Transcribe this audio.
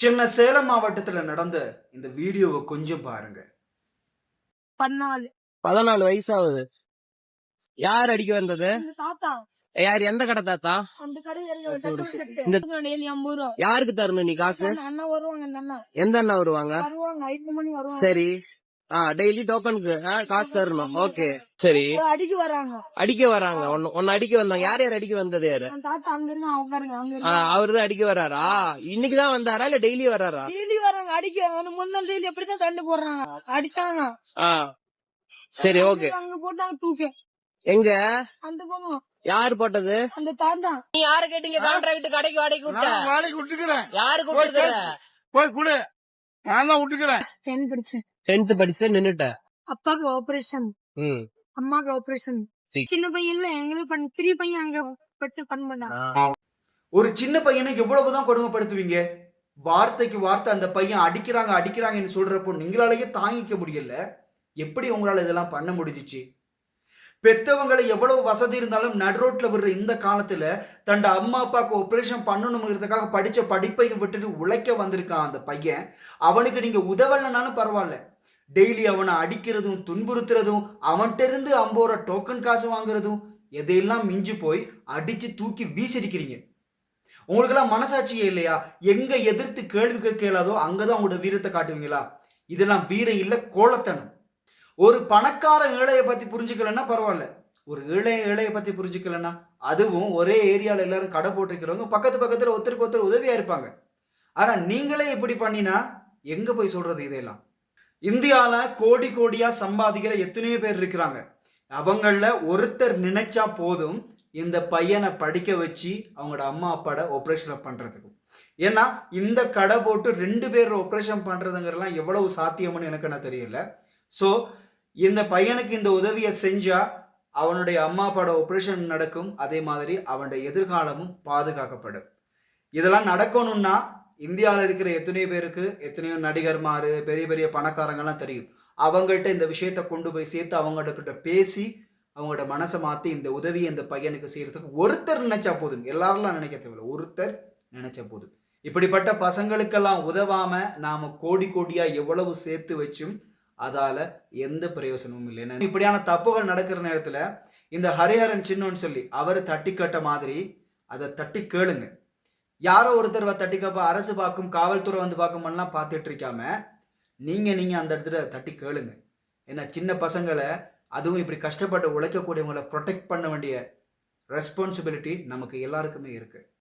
சின்ன சேலம் மாவட்டத்துல நடந்த இந்த வீடியோவை கொஞ்சம் பாருங்க. 14 வயசாகுது. யார் அடிக்க வந்தது? யார்? எந்த கடை தாத்தா? யாருக்கு தரணும் நீ காசு? எந்த அண்ணா வருவாங்க? சரி, டெய்லி டோக்கனுக்கு காசு தரணும். ஓகே, சரி. அடிக்க வராங்க. ஒன்னு அடிக்க வந்தாங்க. யார் யார் அடிக்க வந்தது? யாரு? அவரு அடிக்க வராரா? இன்னைக்குதான் வந்தாரா இல்ல டெய்லி வராரா? அடிக்க முன்னாள் டெய்லி எப்படிதான் சண்டை போடுறாங்க, அடிச்சாங்க. சரி, ஓகே. போட்டாங்க தூக்கி. எங்க அந்த பக்கம் யாரு போட்டது? அந்த தாத்தா. நீ யாரு கேட்டீங்க? கான்ட்ராக்ட் கடைக்கு வாடகைக்கு விட்ட? வாடகைக்கு விட்டுக்கிறேன். யாரு கொடுத்தது? போய் கொடு, நான் தான் விட்டுக்கிறேன். 10th படிச்சேன். 10th படிச்சு நின்னுட்ட. அப்பாக்கு ஆபரேஷன், அம்மாக்கு ஆபரேஷன். சின்ன பையன் இல்ல, எங்களுக்கு பெரிய பையன் அங்க பட்டு பண்ணாங்க. ஒரு சின்ன பையனை எவ்வளவுதான் கொடுமைப்படுத்துவீங்க? வார்த்தைக்கு வார்த்தை அந்த பையன் அடிக்கிறாங்கன்னு சொல்றப்போ நீங்களாலேயே தாங்கிக்க முடியல. எப்படி உங்களால இதெல்லாம் பண்ண முடிஞ்சிச்சு? பெத்தவங்களை எவ்வளவு வசதி இருந்தாலும் நடுரோட்ல விடுற இந்த காலத்துல தண்ட அம்மா அப்பாவுக்கு ஆபரேஷன் பண்ணணுங்கிறதுக்காக படிச்ச படிப்பை விட்டுட்டு உழைக்க வந்திருக்கான் அந்த பையன். அவனுக்கு நீங்க உதவலைனாலும் பரவாயில்ல, டெய்லி அவனை அடிக்கிறதும் துன்புறுத்துறதும் அவன்கிட்ட இருந்து 50 ரூபா டோக்கன் காசு வாங்குறதும் எதையெல்லாம் மிஞ்சி போய் அடிச்சு தூக்கி வீசிருக்கிறீங்க. உங்களுக்கெல்லாம் மனசாட்சியே இல்லையா? எங்க எதிர்த்து கேள்வி கேட்கலாதோ அங்கதான் உங்களோட வீரத்தை காட்டுவீங்களா? இதெல்லாம் வீரம் இல்ல, கோலத்தனம். ஒரு பணக்கார ஏழையை பத்தி புரிஞ்சுக்கலன்னா பரவாயில்ல, ஒரு ஏழையை பத்தி புரிஞ்சுக்கலன்னா, அதுவும் ஒரே ஏரியால எல்லாரும் கடை போட்டிருக்கிறவங்க பக்கத்துல ஒருத்தருக்கு ஒருத்தர் உதவியா இருப்பாங்க. ஆனா நீங்களே இப்படி பண்ணினா எங்க போய் சொல்றது? இதெல்லாம் இந்தியால கோடி கோடியா சம்பாதிக்கிற எத்தனையோ பேர் இருக்கிறாங்க. அவங்கள ஒருத்தர் நினைச்சா போதும் இந்த பையனை படிக்க வச்சு அவங்களோட அம்மா அப்பாட ஆபரேஷன் பண்றதுக்கும். ஏன்னா இந்த கடை போட்டு 2 பேர் ஆபரேஷன் பண்றதுங்கிறலாம் எவ்வளவு சாத்தியம்னு எனக்கு என்ன தெரியல. ஸோ இந்த பையனுக்கு இந்த உதவியை செஞ்சா அவனுடைய அம்மா அப்பாட ஆபரேஷன் நடக்கும், அதே மாதிரி அவனுடைய எதிர்காலமும் பாதுகாக்கப்படும். இதெல்லாம் நடக்கணும்னா இந்தியாவில் இருக்கிற எத்தனையோ பேருக்கு, எத்தனையோ நடிகர்மாரு, பெரிய பெரிய பணக்காரங்கெல்லாம் தெரியும். அவங்கள்ட்ட இந்த விஷயத்தை கொண்டு போய் சேர்த்து அவங்ககிட்ட பேசி அவங்களோட மனசை மாற்றி இந்த உதவியை இந்த பையனுக்கு செய்யறதுக்கு ஒருத்தர் நினைச்சா போதும். எல்லாரெல்லாம் நினைக்க தேவையில்லை, ஒருத்தர் நினைச்ச போதும். இப்படிப்பட்ட பசங்களுக்கெல்லாம் உதவாம நாம கோடி கோடியா எவ்வளவு சேர்த்து வச்சும் அதால எந்த பிரயோசனமும் இல்லை. இப்படியான தப்புகள் நடக்கிற நேரத்துல இந்த ஹரிஹரன் சின்னோன்னு சொல்லி அவர் தட்டி கட்ட மாதிரி அதை தட்டி கேளுங்க. யாரோ ஒருத்தர் தட்டி கப்ப அரசு பார்க்கும், காவல்துறை வந்து பார்க்கும்லாம் பார்த்துட்டு இருக்காம நீங்க அந்த இடத்துல தட்டி கேளுங்க. ஏன்னா சின்ன பசங்களை, அதுவும் இப்படி கஷ்டப்பட்டு உழைக்கக்கூடியவங்களை ப்ரொடெக்ட் பண்ண வேண்டிய ரெஸ்பான்சிபிலிட்டி நமக்கு எல்லாருக்குமே இருக்கு.